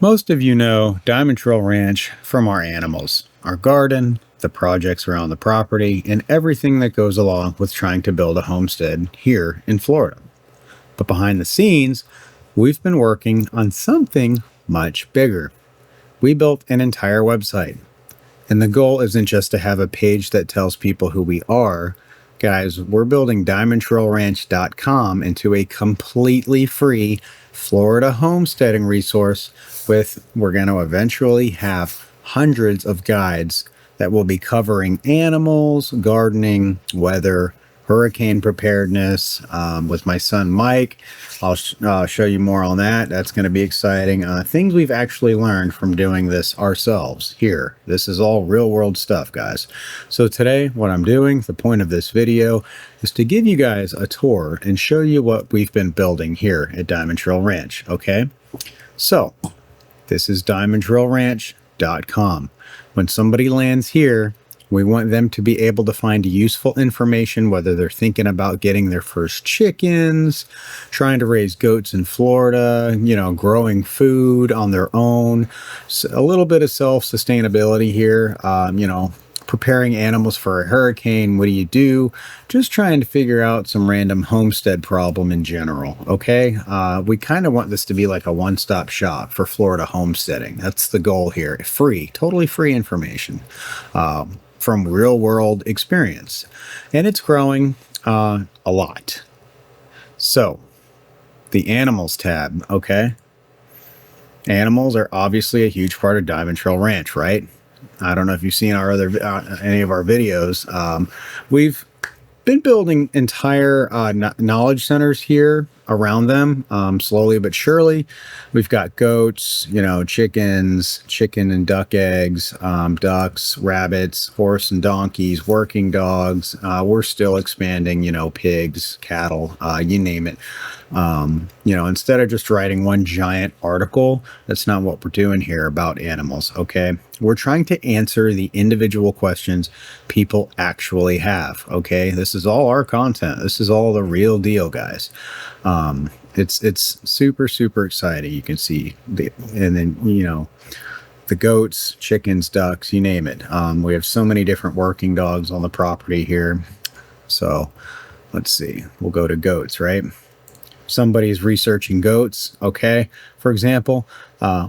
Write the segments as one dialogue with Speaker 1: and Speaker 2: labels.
Speaker 1: Most of you know Diamond Trail Ranch from our animals, our garden, the projects around the property, and everything that goes along with trying to build a homestead here in Florida. But behind the scenes, we've been working on something much bigger. We built an entire website, and the goal isn't just to have a page that tells people who we are. Guys, we're building diamondtrailranch.com into a completely free Florida homesteading resource we're going to eventually have hundreds of guides that will be covering animals, gardening, weather, hurricane preparedness. With my son Mike, I'll show you more on that. That's going to be exciting. Things we've actually learned from doing this ourselves here. This is all real world stuff, guys. So today, what I'm doing, the point of this video, is to give you guys a tour and show you what we've been building here at Diamond Trail Ranch. Okay, so this is diamondtrailranch.com. When somebody lands here, we want them to be able to find useful information, whether they're thinking about getting their first chickens, trying to raise goats in Florida, growing food on their own, so a little bit of self-sustainability here, preparing animals for a hurricane. What do you do? Just trying to figure out some random homestead problem in general. Okay. We kind of want this to be like a one-stop shop for Florida homesteading. That's the goal here. Free, totally free information from real world experience. And it's growing a lot. So the animals tab. Okay. Animals are obviously a huge part of Diamond Trail Ranch, right? I don't know if you've seen our other any of our videos. We've been building entire knowledge centers here around them, slowly but surely. We've got goats, chickens, chicken and duck eggs, ducks, rabbits, horse and donkeys, working dogs. We're still expanding, pigs, cattle, you name it. Instead of just writing one giant article, that's not what we're doing here about animals. Okay. We're trying to answer the individual questions people actually have. Okay. This is all our content. This is all the real deal, guys. It's super, super exciting. You can see and then, the goats, chickens, ducks, you name it. We have so many different working dogs on the property here. So let's see, we'll go to goats, right? Somebody's researching goats. Okay. For example,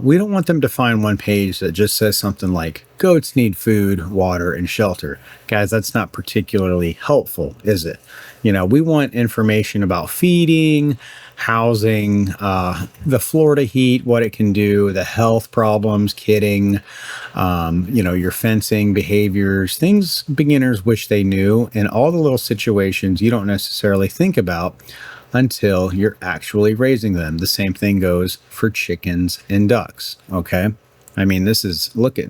Speaker 1: we don't want them to find one page that just says something like goats need food, water, and shelter. Guys, that's not particularly helpful, is it? We want information about feeding, housing, the Florida heat, what it can do, the health problems, kidding, your fencing behaviors, things beginners wish they knew, and all the little situations you don't necessarily think about until you're actually raising them. The same thing goes for chickens and ducks. Okay. I mean, look at,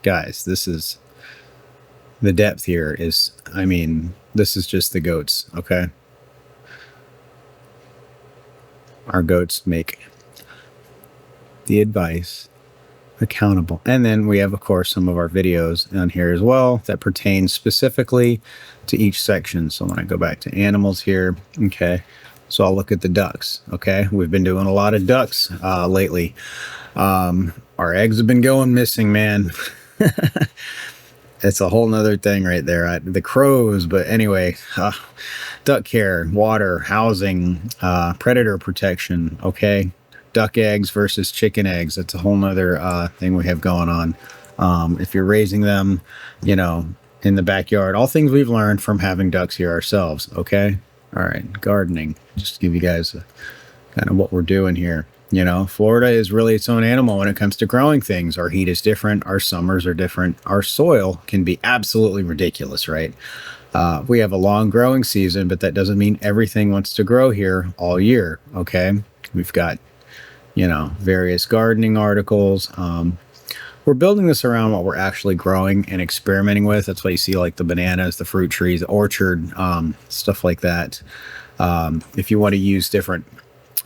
Speaker 1: guys, this is the depth here is, this is just the goats. Okay. Our goats make the advice accountable. And then we have, of course, some of our videos on here as well that pertain specifically to each section. So when I go back to animals here, okay, so I'll look at the ducks. Okay, we've been doing a lot of ducks lately. Our eggs have been going missing, man. It's a whole nother thing right there. The crows, but anyway, duck care, water, housing, predator protection. Okay, duck eggs versus chicken eggs. That's a whole nother thing we have going on. If you're raising them, in the backyard, all things we've learned from having ducks here ourselves. Okay. All right, gardening, just to give you guys kind of what we're doing here. Florida is really its own animal when it comes to growing things. Our heat is different. Our summers are different. Our soil can be absolutely ridiculous, right? We have a long growing season, but that doesn't mean everything wants to grow here all year. Okay. We've got, various gardening articles. We're building this around what we're actually growing and experimenting with. That's why you see like the bananas, the fruit trees, orchard, stuff like that. If you want to use different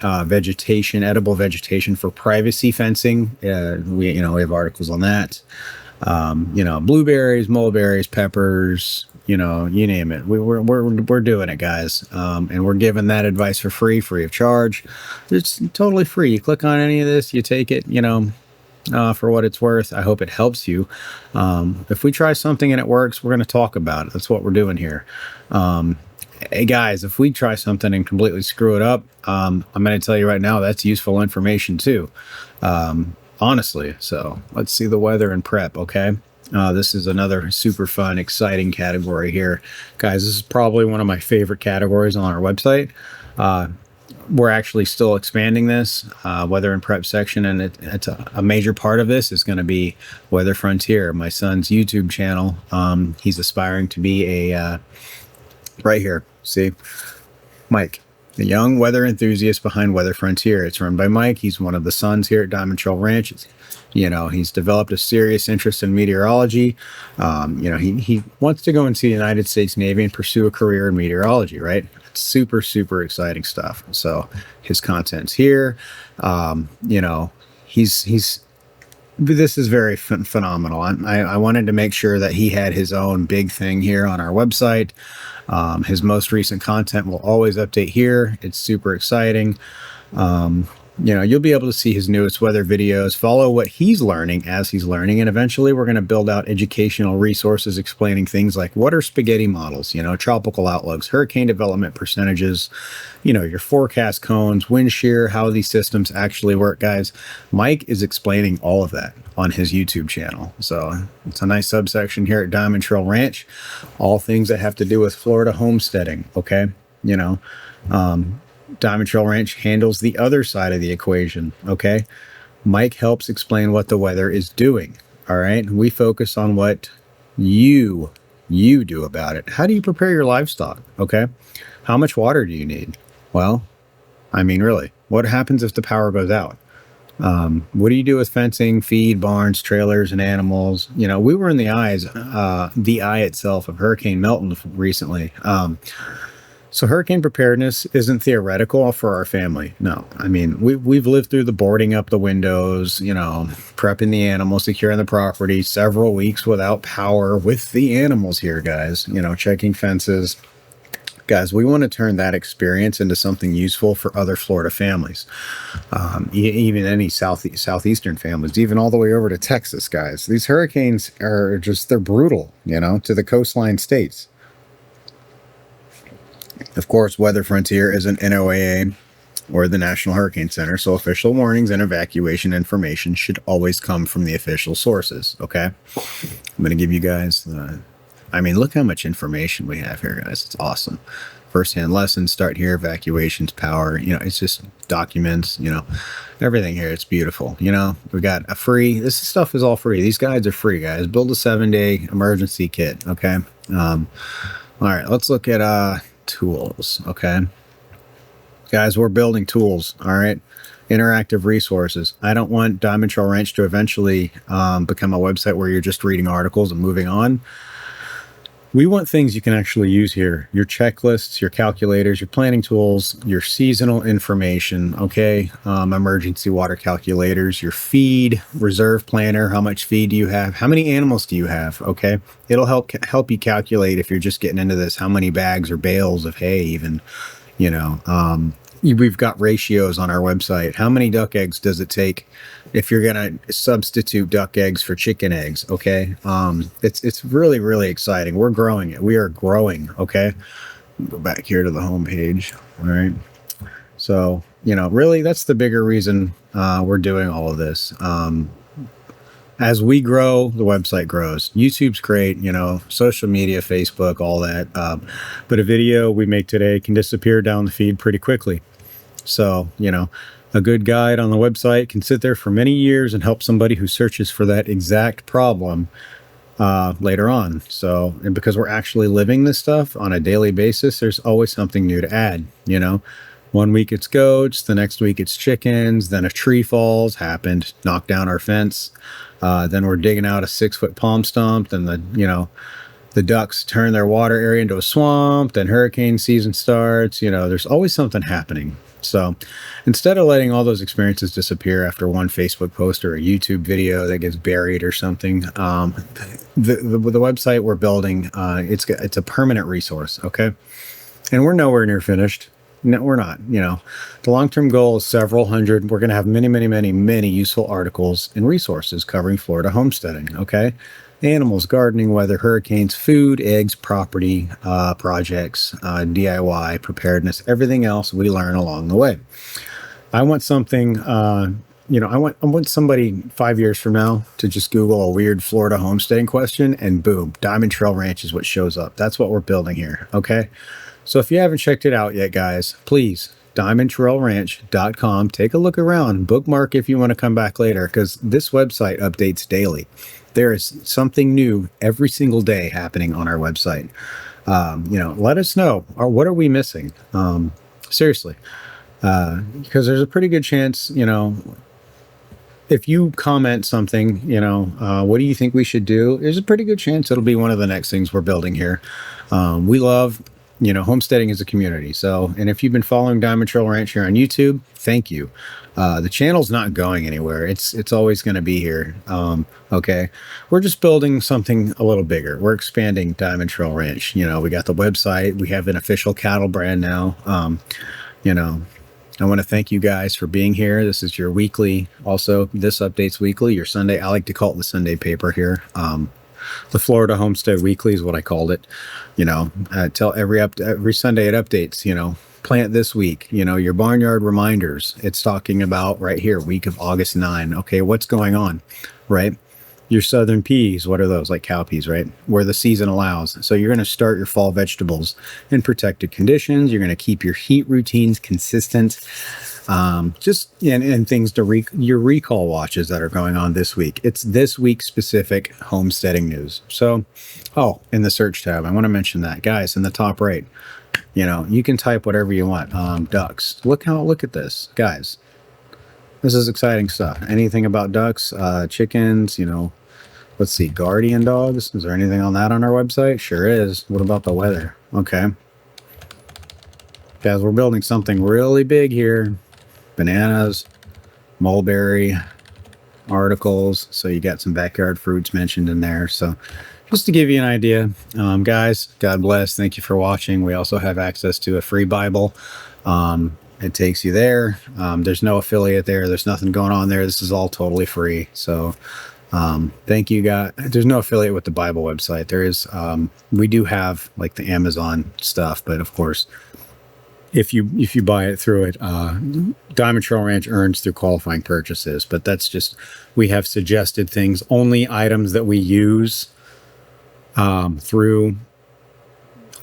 Speaker 1: vegetation, edible vegetation for privacy fencing, we have articles on that. Blueberries, mulberries, peppers, you name it. We're doing it, guys. And we're giving that advice for free of charge. It's totally free. You click on any of this, you take it, for what it's worth. I hope it helps you. If we try something and it works, we're going to talk about it. That's what we're doing here. Hey guys, if we try something and completely screw it up, I'm going to tell you right now, that's useful information too. Honestly. So let's see the weather and prep. Okay. This is another super fun, exciting category here. Guys, this is probably one of my favorite categories on our website. We're actually still expanding this weather and prep section, and it's a major part of this is going to be Weather Frontier, my son's YouTube channel. He's aspiring to be a right here. See, Mike, the young weather enthusiast behind Weather Frontier. It's run by Mike. He's one of the sons here at Diamond Trail Ranch. You know, he's developed a serious interest in meteorology. You know, he wants to go into the United States Navy and pursue a career in meteorology, right? It's super, super exciting stuff. So his content's here. You know, this is very phenomenal. I wanted to make sure that he had his own big thing here on our website. His most recent content will always update here. It's super exciting. You know, you'll be able to see his newest weather videos, follow what he's learning as he's learning, and eventually we're going to build out educational resources explaining things like what are spaghetti models, you know, tropical outlooks, hurricane development percentages, you know, your forecast cones, wind shear, how these systems actually work, guys. Mike is explaining all of that on his YouTube channel. So it's a nice subsection here at Diamond Trail Ranch, all things that have to do with Florida homesteading. Okay. You know, Diamond Trail Ranch handles the other side of the equation. Okay. Mike helps explain what the weather is doing. All right. We focus on what you do about it. How do you prepare your livestock? Okay. How much water do you need? Well, I mean, really, what happens if the power goes out? What do you do with fencing, feed, barns, trailers, and animals? You know, we were in the eye itself of Hurricane Milton recently. So hurricane preparedness isn't theoretical for our family. No, I mean, we've lived through the boarding up the windows, you know, prepping the animals, securing the property, several weeks without power with the animals here, guys, you know, checking fences. Guys, we want to turn that experience into something useful for other Florida families, even any southeastern families, even all the way over to Texas, guys. These hurricanes are just, they're brutal, you know, to the coastline states. Of course, Weather Frontier isn't NOAA or the National Hurricane Center, so official warnings and evacuation information should always come from the official sources, okay? I'm going to give you guys I mean, look how much information we have here, guys. It's awesome. First-hand lessons start here, evacuations, power, you know, it's just documents, you know, everything here. It's beautiful. You know, we got a free, this stuff is all free. These guides are free, guys. Build a 7-day emergency kit, okay? All right, let's look at tools. Okay, guys, we're building tools. All right, interactive resources. I don't want Diamond Trail Ranch to eventually become a website where you're just reading articles and moving on. We want things you can actually use here. Your checklists, your calculators, your planning tools, your seasonal information, okay? Emergency water calculators, your feed, reserve planner, how much feed do you have? How many animals do you have, okay? It'll help you calculate if you're just getting into this, how many bags or bales of hay even, you know. We've got ratios on our website. How many duck eggs does it take if you're going to substitute duck eggs for chicken eggs? Okay. It's really, really exciting. We're growing it. We are growing. Okay. Go back here to the home page. All right. So, you know, really that's the bigger reason, we're doing all of this. As we grow, the website grows. YouTube's great, you know, social media, Facebook, all that. But a video we make today can disappear down the feed pretty quickly. So, you know, a good guide on the website can sit there for many years and help somebody who searches for that exact problem later on. So, and because we're actually living this stuff on a daily basis, there's always something new to add, you know. One week it's goats, the next week it's chickens, then a tree falls, happened, knocked down our fence. Then we're digging out a 6-foot palm stump, then the ducks turn their water area into a swamp, then hurricane season starts, you know, there's always something happening. So instead of letting all those experiences disappear after one Facebook post or a YouTube video that gets buried or something, the website we're building, it's a permanent resource, okay? And we're nowhere near finished. No, we're not. The long-term goal is several hundred. We're going to have many, many, many, many useful articles and resources covering Florida homesteading. Okay. Animals, gardening, weather, hurricanes, food, eggs, property, projects, DIY, preparedness, everything else we learn along the way. I want something, I want somebody 5 years from now to just Google a weird Florida homesteading question and boom, Diamond Trail Ranch is what shows up. That's what we're building here. Okay. So if you haven't checked it out yet, guys, please, diamondtrailranch.com. Take a look around, bookmark if you want to come back later, because this website updates daily. There is something new every single day happening on our website. Let us know, or what are we missing? Seriously. Because there's a pretty good chance, if you comment something, what do you think we should do? There's a pretty good chance it'll be one of the next things we're building here. We love, homesteading as a community. So, and if you've been following Diamond Trail Ranch here on YouTube, thank you. The channel's not going anywhere. It's always going to be here. Okay. We're just building something a little bigger. We're expanding Diamond Trail Ranch. We got the website. We have an official cattle brand now. I want to thank you guys for being here. This is your weekly, also this updates weekly, your Sunday. I like to call it the Sunday paper here. The Florida Homestead Weekly is what I called it. Tell every Sunday it updates, plant this week, your barnyard reminders. It's talking about right here, week of August 9. Okay. What's going on, right? Your southern peas, what are those? Like cowpeas, right? Where the season allows. So you're going to start your fall vegetables in protected conditions. You're going to keep your heat routines consistent. And things to your recall watches that are going on this week. It's this week specific homesteading news. So, in the search tab, I want to mention that, guys, in the top right, you can type whatever you want. Ducks. Look at this, guys. This is exciting stuff. Anything about ducks, chickens, let's see, guardian dogs. Is there anything on that on our website? Sure is. What about the weather? Okay. Guys, we're building something really big here. Bananas, mulberry, articles. So you got some backyard fruits mentioned in there. So just to give you an idea, guys, God bless. Thank you for watching. We also have access to a free Bible. It takes you there. There's no affiliate there. There's nothing going on there. This is all totally free. So thank you, guys. There's no affiliate with the Bible website. There is, we do have like the Amazon stuff, but of course, if you buy it through it, Diamond Trail Ranch earns through qualifying purchases. But that's just, we have suggested things, only items that we use through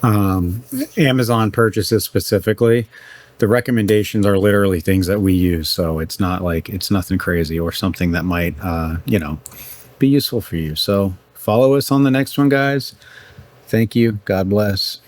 Speaker 1: Amazon purchases specifically. The recommendations are literally things that we use. So it's not like, it's nothing crazy or something that might, be useful for you. So follow us on the next one, guys. Thank you. God bless.